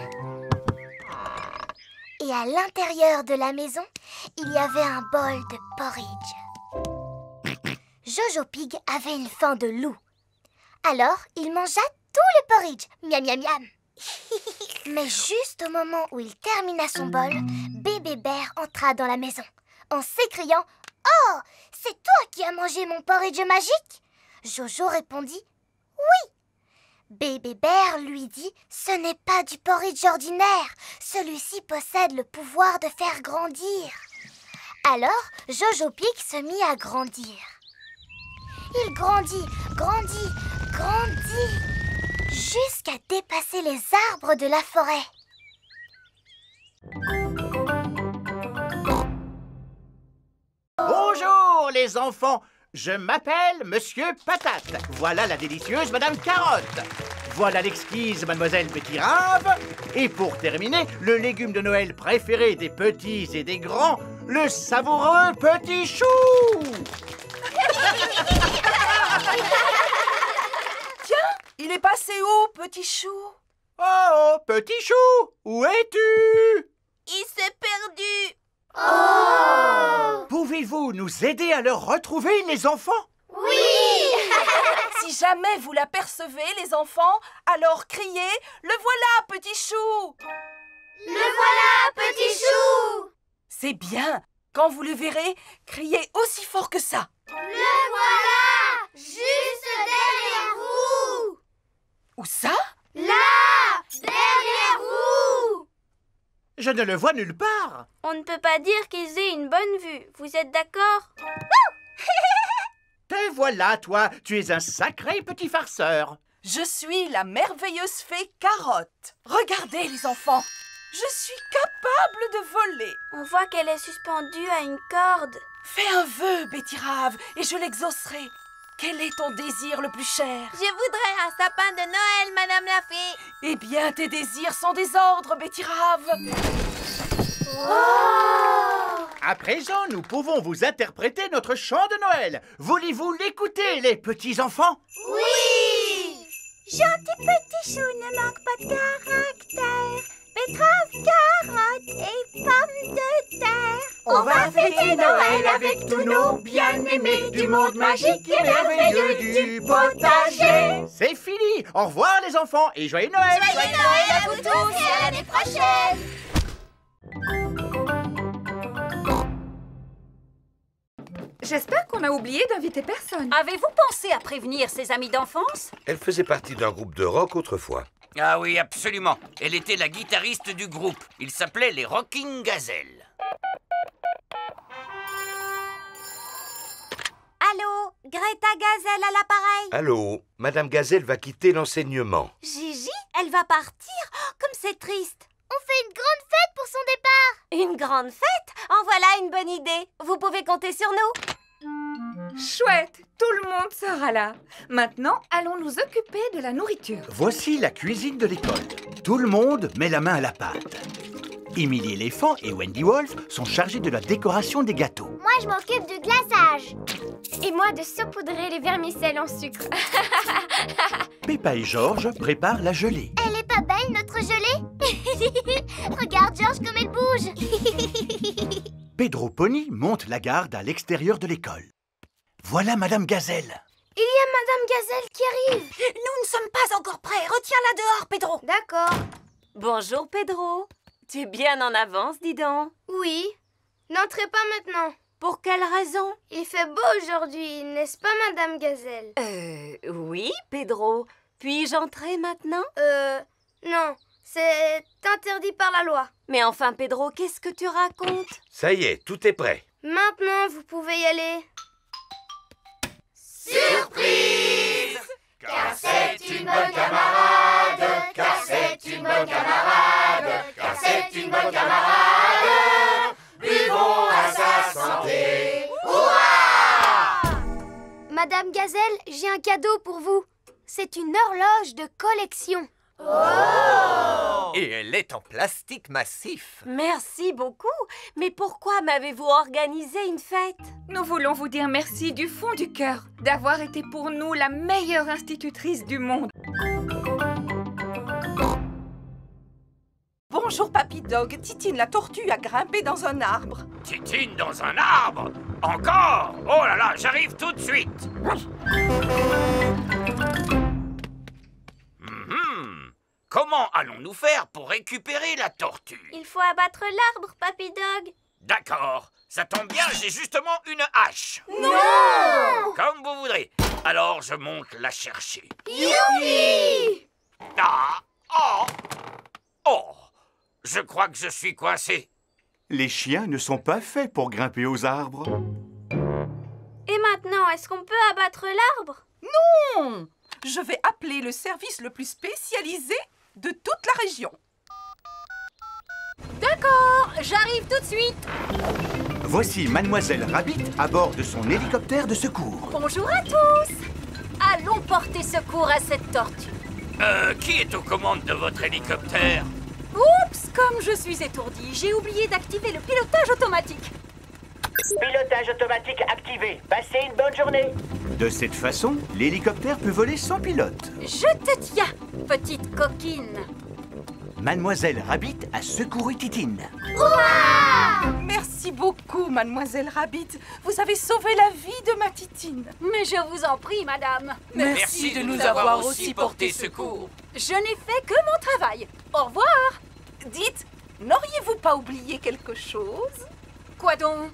Et à l'intérieur de la maison, il y avait un bol de porridge. Jojo Pig avait une faim de loup. Alors, il mangea tout le porridge. Miam, miam, miam. Mais juste au moment où il termina son bol, Bébé Bear entra dans la maison en s'écriant « Oh, c'est toi qui as mangé mon porridge magique ?» Jojo répondit « Oui !» Bébé Bear lui dit « Ce n'est pas du porridge ordinaire. Celui-ci possède le pouvoir de faire grandir. » Alors, Jojo Pig se mit à grandir. Il grandit, grandit, grandit, jusqu'à dépasser les arbres de la forêt. Bonjour les enfants, je m'appelle Monsieur Patate. Voilà la délicieuse Madame Carotte. Voilà l'exquise Mademoiselle Betty-Rave. Et pour terminer, le légume de Noël préféré des petits et des grands, le savoureux petit chou. Tiens, il est passé où, petit chou? Oh, petit chou, où es-tu? Il s'est perdu. Pouvez-vous nous aider à le retrouver, les enfants? Oui. Si jamais vous l'apercevez, les enfants, alors criez « Le voilà, petit chou !» Le voilà, petit chou. C'est bien. Quand vous le verrez, criez aussi fort que ça. Le voilà, juste derrière vous. Où ça? Là, derrière vous. Je ne le vois nulle part. On ne peut pas dire qu'ils aient une bonne vue. Vous êtes d'accord? Te voilà, toi. Tu es un sacré petit farceur. Je suis la merveilleuse fée Carotte. Regardez, les enfants. Je suis capable de voler. On voit qu'elle est suspendue à une corde. Fais un vœu, Betty-Rave, et je l'exaucerai. Quel est ton désir le plus cher? Je voudrais un sapin de Noël, Madame la Fée. Eh bien, tes désirs sont des ordres, Betty-Rave. À présent, nous pouvons vous interpréter notre chant de Noël. Voulez-vous l'écouter, les petits-enfants? Oui. Gentil petit chou ne manque pas de caractère. Betterave, carotte et pommes de terre. On va fêter Noël avec tous nos bien-aimés du monde magique et merveilleux du potager. C'est fini. Au revoir, les enfants, et joyeux Noël. Joyeux Noël à vous tous et à l'année prochaine. J'espère qu'on a oublié d'inviter personne. Avez-vous pensé à prévenir ses amis d'enfance? Elle faisait partie d'un groupe de rock autrefois. Ah oui, absolument. Elle était la guitariste du groupe. Il s'appelait les Rocking Gazelles. Allô, Greta Gazelle à l'appareil. Allô, Madame Gazelle va quitter l'enseignement. Gigi, elle va partir. Oh, comme c'est triste. On fait une grande fête pour son départ. Une grande fête? En voilà une bonne idée. Vous pouvez compter sur nous. Chouette, tout le monde sera là. Maintenant, allons nous occuper de la nourriture. Voici la cuisine de l'école. Tout le monde met la main à la pâte. Emily Éléphant et Wendy Wolf sont chargés de la décoration des gâteaux. Moi, je m'occupe du glaçage. Et moi de saupoudrer les vermicelles en sucre. Peppa et George préparent la gelée. Elle est pas belle, notre gelée? Regarde, George, comme elle bouge. Pedro Pony monte la garde à l'extérieur de l'école. Voilà Madame Gazelle. Il y a Madame Gazelle qui arrive. Nous ne sommes pas encore prêts. Retiens-la dehors, Pedro. D'accord. Bonjour, Pedro. Tu es bien en avance, dis donc. Oui. N'entrez pas maintenant. Pour quelle raison? Il fait beau aujourd'hui, n'est-ce pas, Madame Gazelle? Oui, Pedro. Puis-je entrer maintenant? Non. C'est interdit par la loi. Mais enfin, Pedro, qu'est-ce que tu racontes? Ça y est, tout est prêt. Maintenant, vous pouvez y aller. Surprise! Car c'est une bonne camarade, car c'est une bonne camarade, car c'est une bonne camarade. Buvons à sa santé. Hurrah! Madame Gazelle, j'ai un cadeau pour vous. C'est une horloge de collection. Oh! Et elle est en plastique massif. Merci beaucoup. Mais pourquoi m'avez-vous organisé une fête? Nous voulons vous dire merci du fond du cœur d'avoir été pour nous la meilleure institutrice du monde. Bonjour, Papy Dog. Titine la tortue a grimpé dans un arbre. Titine dans un arbre? Encore? Oh là là, j'arrive tout de suite. Comment allons-nous faire pour récupérer la tortue? Il faut abattre l'arbre, Papy Dog. D'accord, ça tombe bien, j'ai justement une hache. Non! Comme vous voudrez. Alors je monte la chercher. Youpi! Ah! Oh! Oh! Je crois que je suis coincé. Les chiens ne sont pas faits pour grimper aux arbres. Et maintenant, est-ce qu'on peut abattre l'arbre? Non! Je vais appeler le service le plus spécialisé de toute la région. D'accord, j'arrive tout de suite. Voici Mademoiselle Rabbit à bord de son hélicoptère de secours. Bonjour à tous. Allons porter secours à cette tortue. Qui est aux commandes de votre hélicoptère? Oups, comme je suis étourdie, j'ai oublié d'activer le pilotage automatique. Pilotage automatique activé. Passez une bonne journée. De cette façon, l'hélicoptère peut voler sans pilote. Je te tiens, petite coquine. Mademoiselle Rabbit a secouru Titine. Merci beaucoup, Mademoiselle Rabbit. Vous avez sauvé la vie de ma Titine. Mais je vous en prie, madame. Merci de nous avoir aussi porté secours. Je n'ai fait que mon travail. Au revoir. Dites, n'auriez-vous pas oublié quelque chose? Quoi donc?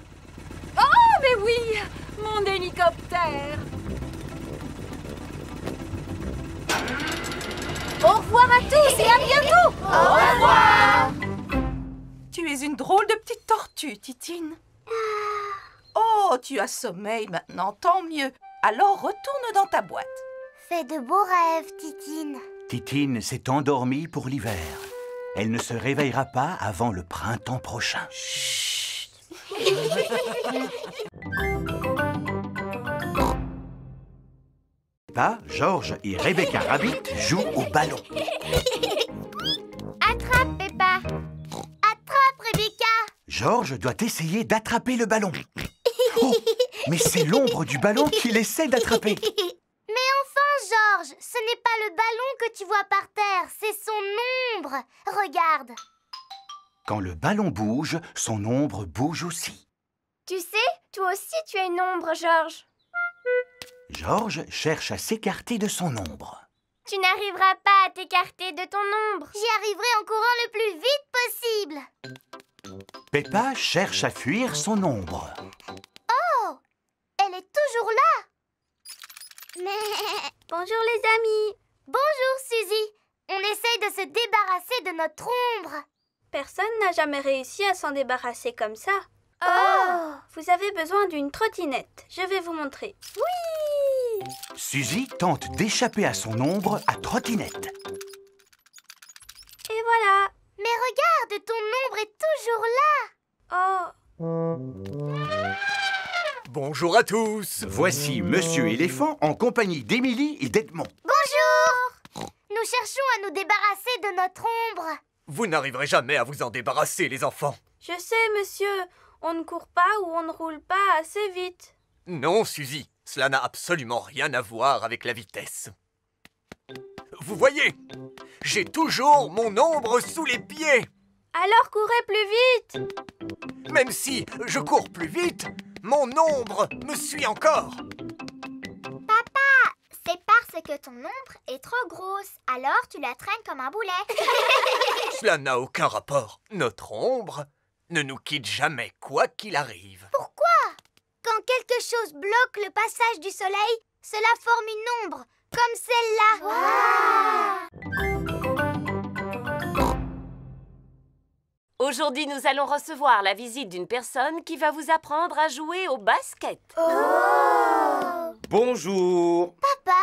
Oh, mais oui, mon hélicoptère. Au revoir à tous et à bientôt. Au revoir. Tu es une drôle de petite tortue, Titine. Oh, tu as sommeil maintenant, tant mieux. Alors retourne dans ta boîte. Fais de beaux rêves, Titine. Titine s'est endormie pour l'hiver. Elle ne se réveillera pas avant le printemps prochain. Peppa, George et Rebecca Rabbit jouent au ballon. Attrape, Peppa. Attrape, Rebecca. George doit essayer d'attraper le ballon. Oh, mais c'est l'ombre du ballon qu'il essaie d'attraper. Mais enfin, George, ce n'est pas le ballon que tu vois par terre, c'est son ombre. Regarde. Quand le ballon bouge, son ombre bouge aussi. Tu sais, toi aussi tu as une ombre, George. George cherche à s'écarter de son ombre. Tu n'arriveras pas à t'écarter de ton ombre. J'y arriverai en courant le plus vite possible. Peppa cherche à fuir son ombre. Oh, elle est toujours là. Mais... Bonjour les amis. Bonjour Suzy. On essaye de se débarrasser de notre ombre. Personne n'a jamais réussi à s'en débarrasser comme ça. Oh! Vous avez besoin d'une trottinette. Je vais vous montrer. Oui! Suzy tente d'échapper à son ombre à trottinette. Et voilà. Mais regarde, ton ombre est toujours là. Oh! Bonjour à tous. Voici Monsieur Éléphant en compagnie d'Émilie et d'Edmond. Bonjour! Nous cherchons à nous débarrasser de notre ombre. Vous n'arriverez jamais à vous en débarrasser, les enfants. Je sais, monsieur. On ne court pas ou on ne roule pas assez vite. Non, Suzy, cela n'a absolument rien à voir avec la vitesse. Vous voyez, j'ai toujours mon ombre sous les pieds. Alors courez plus vite. Même si je cours plus vite, mon ombre me suit encore. Papa, c'est parce que ton ombre est trop grosse. Alors tu la traînes comme un boulet. Cela n'a aucun rapport. Notre ombre ne nous quitte jamais, quoi qu'il arrive. Pourquoi? Quand quelque chose bloque le passage du soleil, cela forme une ombre, comme celle-là. Aujourd'hui, nous allons recevoir la visite d'une personne qui va vous apprendre à jouer au basket. Bonjour. Papa,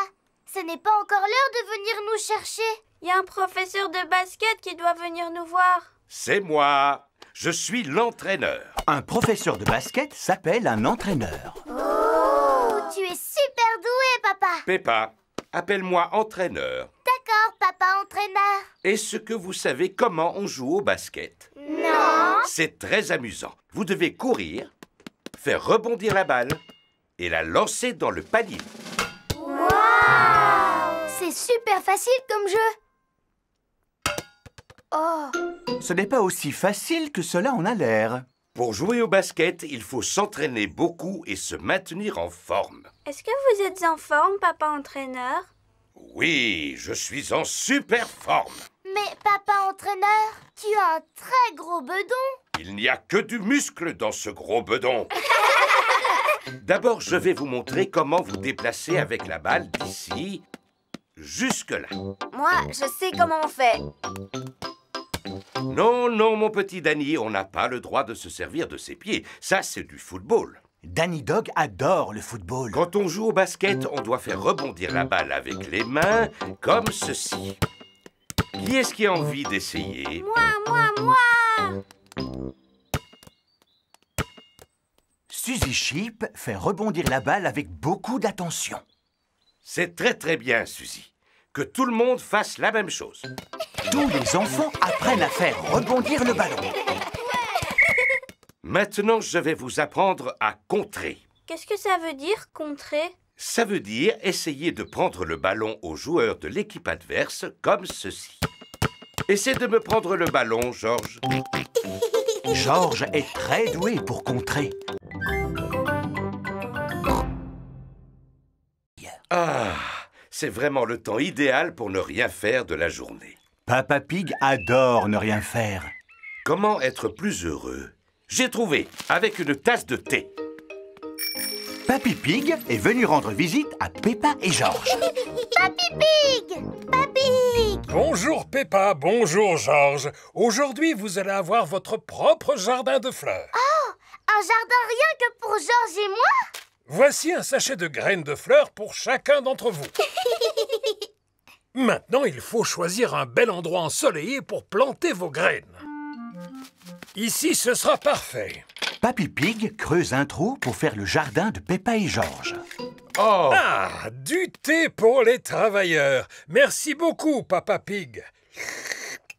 ce n'est pas encore l'heure de venir nous chercher. Il y a un professeur de basket qui doit venir nous voir. C'est moi. Je suis l'entraîneur. Un professeur de basket s'appelle un entraîneur. Oh, tu es super doué, papa. Peppa, appelle-moi entraîneur. D'accord, papa entraîneur. Est-ce que vous savez comment on joue au basket? Non. C'est très amusant. Vous devez courir, faire rebondir la balle et la lancer dans le panier. Wow! C'est super facile comme jeu. Oh. Ce n'est pas aussi facile que cela en a l'air. Pour jouer au basket, il faut s'entraîner beaucoup et se maintenir en forme. Est-ce que vous êtes en forme, papa entraîneur? Oui, je suis en super forme. Mais papa entraîneur, tu as un très gros bedon. Il n'y a que du muscle dans ce gros bedon. D'abord, je vais vous montrer comment vous déplacer avec la balle d'ici jusque-là. Moi, je sais comment on fait. Non, non, mon petit Danny, on n'a pas le droit de se servir de ses pieds. Ça, c'est du football. Danny Dog adore le football. Quand on joue au basket, on doit faire rebondir la balle avec les mains, comme ceci. Qui est-ce qui a envie d'essayer? Moi. Suzy Sheep fait rebondir la balle avec beaucoup d'attention. C'est très bien, Suzy. Que tout le monde fasse la même chose. Tous les enfants apprennent à faire rebondir le ballon. Maintenant, je vais vous apprendre à contrer. Qu'est-ce que ça veut dire, contrer? Ça veut dire essayer de prendre le ballon aux joueurs de l'équipe adverse, comme ceci. Essaie de me prendre le ballon, Georges. Georges est très doué pour contrer. Ah, c'est vraiment le temps idéal pour ne rien faire de la journée. Papa Pig adore ne rien faire. Comment être plus heureux? J'ai trouvé, avec une tasse de thé. Papy Pig est venu rendre visite à Peppa et Georges. Papy Pig! Papy! Bonjour Peppa, bonjour Georges. Aujourd'hui, vous allez avoir votre propre jardin de fleurs. Oh! Un jardin rien que pour Georges et moi? Voici un sachet de graines de fleurs pour chacun d'entre vous. Maintenant, il faut choisir un bel endroit ensoleillé pour planter vos graines. Ici, ce sera parfait. Papy Pig creuse un trou pour faire le jardin de Peppa et Georges. Oh! Ah, du thé pour les travailleurs. Merci beaucoup, Papa Pig.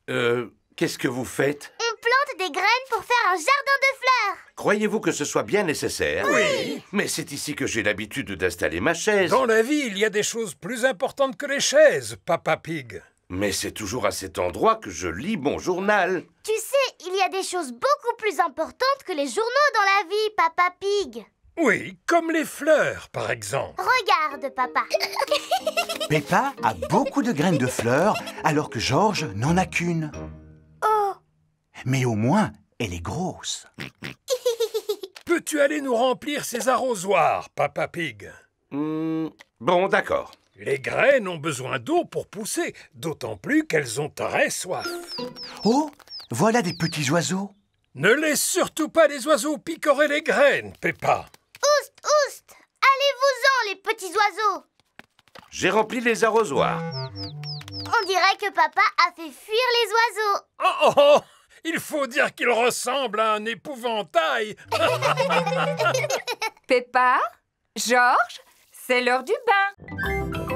Qu'est-ce que vous faites? On plante des graines pour faire un jardin de fleurs. Croyez-vous que ce soit bien nécessaire? Oui. Mais c'est ici que j'ai l'habitude d'installer ma chaise. Dans la vie, il y a des choses plus importantes que les chaises, Papa Pig. Mais c'est toujours à cet endroit que je lis mon journal. Tu sais, il y a des choses beaucoup plus importantes que les journaux dans la vie, Papa Pig. Oui, comme les fleurs, par exemple. Regarde, papa. Peppa a beaucoup de graines de fleurs, alors que Georges n'en a qu'une. Oh! Mais au moins, elle est grosse. Peux-tu aller nous remplir ces arrosoirs, Papa Pig? Bon, d'accord. Les graines ont besoin d'eau pour pousser, d'autant plus qu'elles ont très soif. Oh, voilà des petits oiseaux. Ne laisse surtout pas les oiseaux picorer les graines, Peppa. Oust, oust! Allez-vous-en, les petits oiseaux! J'ai rempli les arrosoirs. On dirait que papa a fait fuir les oiseaux. Oh! Il faut dire qu'il ressemble à un épouvantail. Peppa, Georges, c'est l'heure du bain.